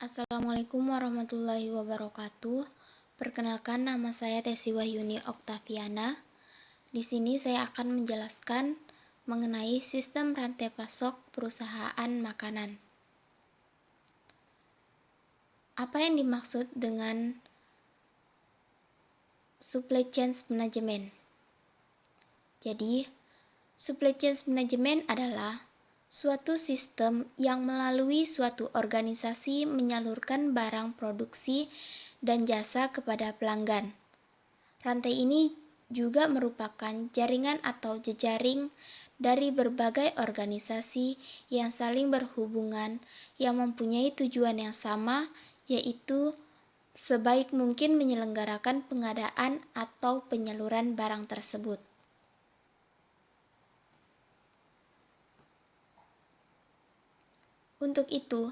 Assalamualaikum warahmatullahi wabarakatuh. Perkenalkan, nama saya Tesi Wahyuni Oktaviana. Di sini saya akan menjelaskan mengenai sistem rantai pasok perusahaan makanan. Apa yang dimaksud dengan supply chain management? Jadi, supply chain management adalah suatu sistem yang melalui suatu organisasi menyalurkan barang produksi dan jasa kepada pelanggan. Rantai ini juga merupakan jaringan atau jejaring dari berbagai organisasi yang saling berhubungan yang mempunyai tujuan yang sama, yaitu sebaik mungkin menyelenggarakan pengadaan atau penyaluran barang tersebut. Untuk itu,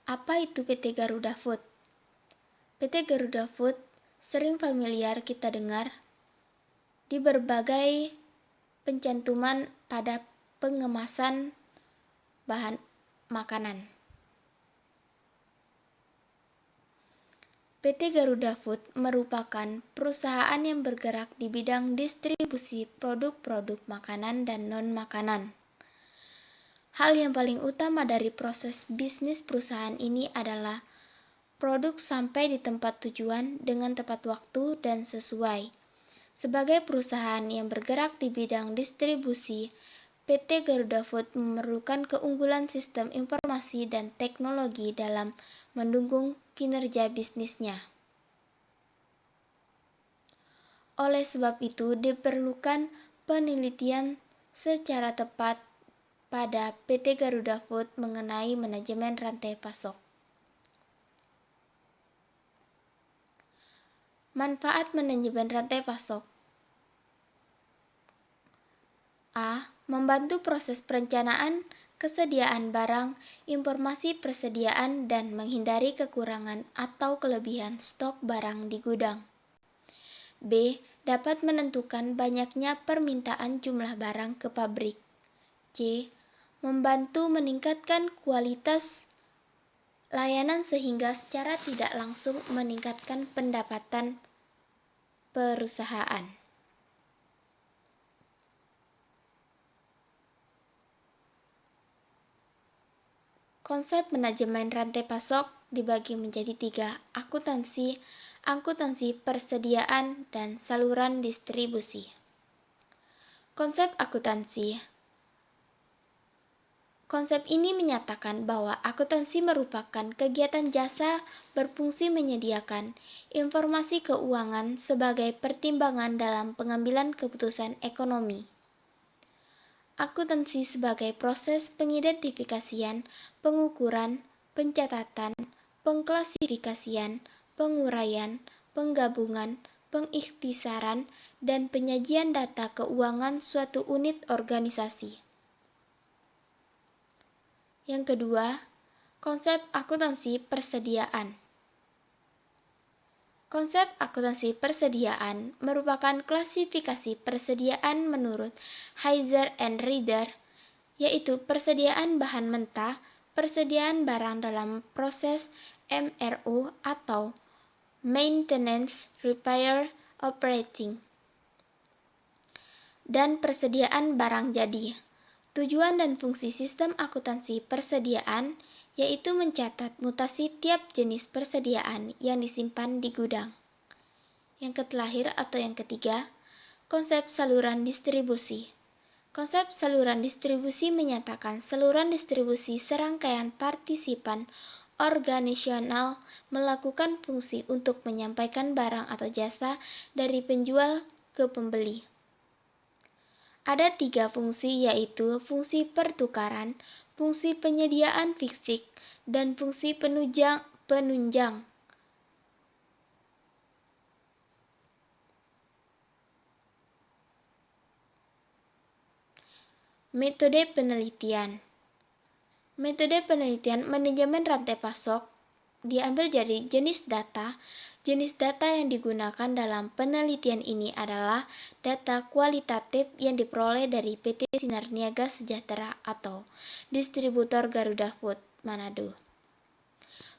apa itu PT Garuda Food? PT Garuda Food sering familiar kita dengar di berbagai pencantuman pada pengemasan bahan makanan. PT Garuda Food merupakan perusahaan yang bergerak di bidang distribusi produk-produk makanan dan non-makanan. Hal yang paling utama dari proses bisnis perusahaan ini adalah produk sampai di tempat tujuan dengan tepat waktu dan sesuai. Sebagai perusahaan yang bergerak di bidang distribusi, PT Garuda Food memerlukan keunggulan sistem informasi dan teknologi dalam mendukung kinerja bisnisnya. Oleh sebab itu, diperlukan penelitian secara tepat pada PT Garuda Food mengenai manajemen rantai pasok. Manfaat manajemen rantai pasok. A. Membantu proses perencanaan, kesediaan barang, informasi persediaan, dan menghindari kekurangan atau kelebihan stok barang di gudang. B. Dapat menentukan banyaknya permintaan jumlah barang ke pabrik. C. Membantu meningkatkan kualitas layanan sehingga secara tidak langsung meningkatkan pendapatan perusahaan. Konsep manajemen rantai pasok dibagi menjadi 3, akuntansi persediaan, dan saluran distribusi. Konsep akuntansi. Konsep ini menyatakan bahwa akuntansi merupakan kegiatan jasa berfungsi menyediakan informasi keuangan sebagai pertimbangan dalam pengambilan keputusan ekonomi. Akuntansi sebagai proses pengidentifikasian, pengukuran, pencatatan, pengklasifikasian, penguraian, penggabungan, pengikhtisaran, dan penyajian data keuangan suatu unit organisasi. Yang kedua, konsep akuntansi persediaan. Konsep akuntansi persediaan merupakan klasifikasi persediaan menurut Heiser and Rieder, yaitu persediaan bahan mentah, persediaan barang dalam proses MRO atau Maintenance, Repair, Operating, dan persediaan barang jadi. Tujuan dan fungsi sistem akuntansi persediaan yaitu mencatat mutasi tiap jenis persediaan yang disimpan di gudang. Yang ketiga, konsep saluran distribusi. Konsep saluran distribusi menyatakan saluran distribusi serangkaian partisipan organisasional melakukan fungsi untuk menyampaikan barang atau jasa dari penjual ke pembeli. Ada 3 fungsi, yaitu fungsi pertukaran, fungsi penyediaan fisik, dan fungsi penunjang. Metode penelitian. Metode penelitian manajemen rantai pasok diambil dari jenis data. Jenis data yang digunakan dalam penelitian ini adalah data kualitatif yang diperoleh dari PT Sinar Niaga Sejahtera atau distributor Garuda Food, Manado.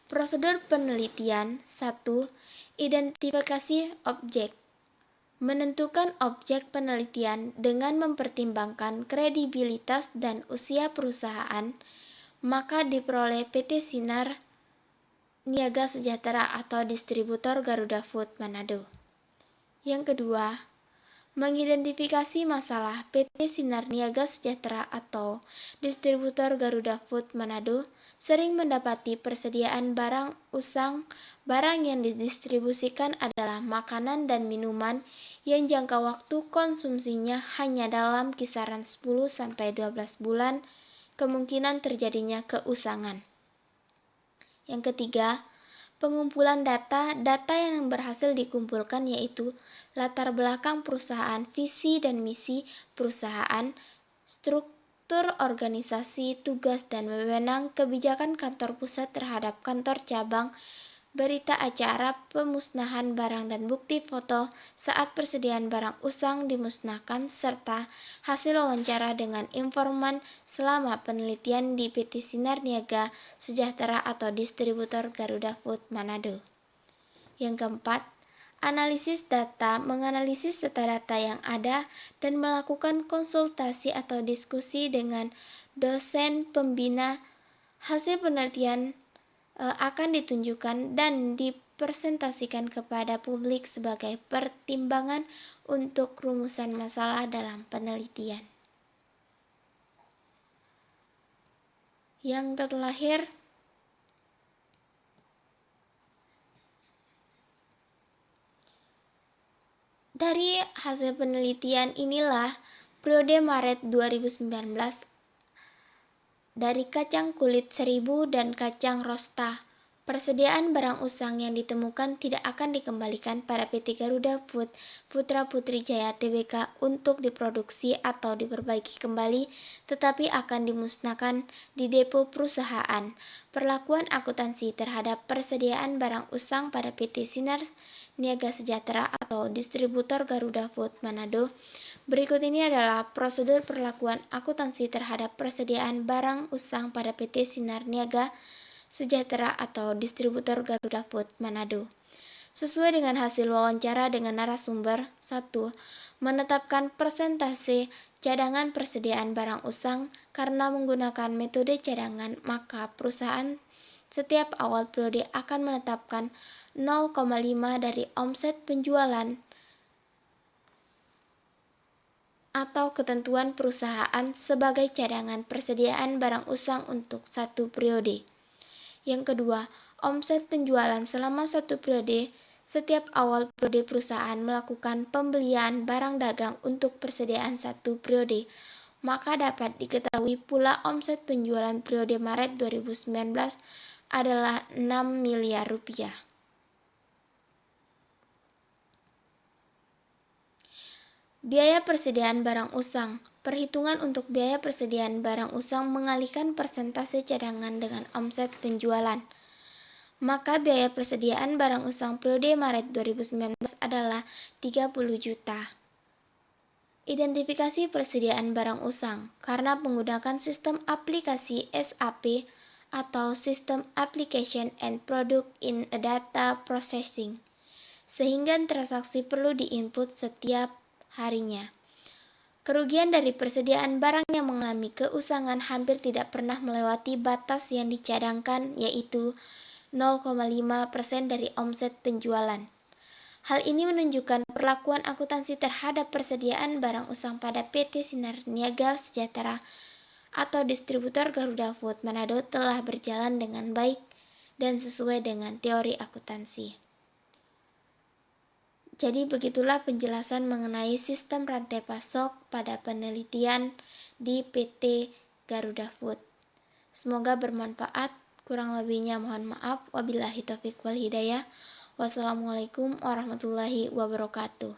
Prosedur penelitian 1. Identifikasi objek. Menentukan objek penelitian dengan mempertimbangkan kredibilitas dan usia perusahaan, maka diperoleh PT Sinar Niaga Sejahtera atau distributor Garuda Food Manado. Yang kedua, mengidentifikasi masalah PT Sinar Niaga Sejahtera atau distributor Garuda Food Manado sering mendapati persediaan barang usang. Barang yang didistribusikan adalah makanan dan minuman yang jangka waktu konsumsinya hanya dalam kisaran 10-12 bulan, kemungkinan terjadinya keusangan. Yang ketiga, pengumpulan data yang berhasil dikumpulkan yaitu latar belakang perusahaan, visi dan misi perusahaan, struktur organisasi, tugas dan wewenang, kebijakan kantor pusat terhadap kantor cabang, berita acara pemusnahan barang dan bukti foto saat persediaan barang usang dimusnahkan, serta hasil wawancara dengan informan selama penelitian di PT Sinar Niaga Sejahtera atau distributor Garuda Food Manado. Yang keempat, analisis data, menganalisis data-data yang ada dan melakukan konsultasi atau diskusi dengan dosen pembina. Hasil penelitian akan ditunjukkan dan dipresentasikan kepada publik sebagai pertimbangan untuk rumusan masalah dalam penelitian. Yang terakhir, dari hasil penelitian inilah periode Maret 2019 dari kacang kulit 1000 dan kacang rosta, persediaan barang usang yang ditemukan tidak akan dikembalikan pada PT Garuda Food Putra Putri Jaya Tbk untuk diproduksi atau diperbaiki kembali, tetapi akan dimusnahkan di depo perusahaan. Perlakuan akuntansi terhadap persediaan barang usang pada PT Sinar Niaga Sejahtera atau distributor Garuda Food Manado. Berikut ini adalah prosedur perlakuan akuntansi terhadap persediaan barang usang pada PT Sinar Niaga Sejahtera atau distributor Garuda Food Manado. Sesuai dengan hasil wawancara dengan narasumber, 1. Menetapkan persentase cadangan persediaan barang usang karena menggunakan metode cadangan, maka perusahaan setiap awal periode akan menetapkan 0,5 dari omset penjualan atau ketentuan perusahaan sebagai cadangan persediaan barang usang untuk satu periode. Yang kedua, omset penjualan selama satu periode. Setiap awal periode perusahaan melakukan pembelian barang dagang untuk persediaan satu periode, maka dapat diketahui pula omset penjualan periode Maret 2019 adalah 6 miliar rupiah. Biaya persediaan barang usang. Perhitungan untuk biaya persediaan barang usang mengalihkan persentase cadangan dengan omset penjualan. Maka biaya persediaan barang usang periode Maret 2019 adalah 30 juta. Identifikasi persediaan barang usang karena menggunakan sistem aplikasi SAP atau System Application and Product in a Data Processing, sehingga transaksi perlu diinput setiap harinya. Kerugian dari persediaan barang yang mengalami keusangan hampir tidak pernah melewati batas yang dicadangkan, yaitu 0,5% dari omset penjualan. Hal ini menunjukkan perlakuan akuntansi terhadap persediaan barang usang pada PT Sinar Niaga Sejahtera atau distributor Garuda Food Manado telah berjalan dengan baik dan sesuai dengan teori akuntansi. Jadi begitulah penjelasan mengenai sistem rantai pasok pada penelitian di PT Garuda Food. Semoga bermanfaat, kurang lebihnya mohon maaf. Wabillahi taufiq wal hidayah. Wassalamualaikum warahmatullahi wabarakatuh.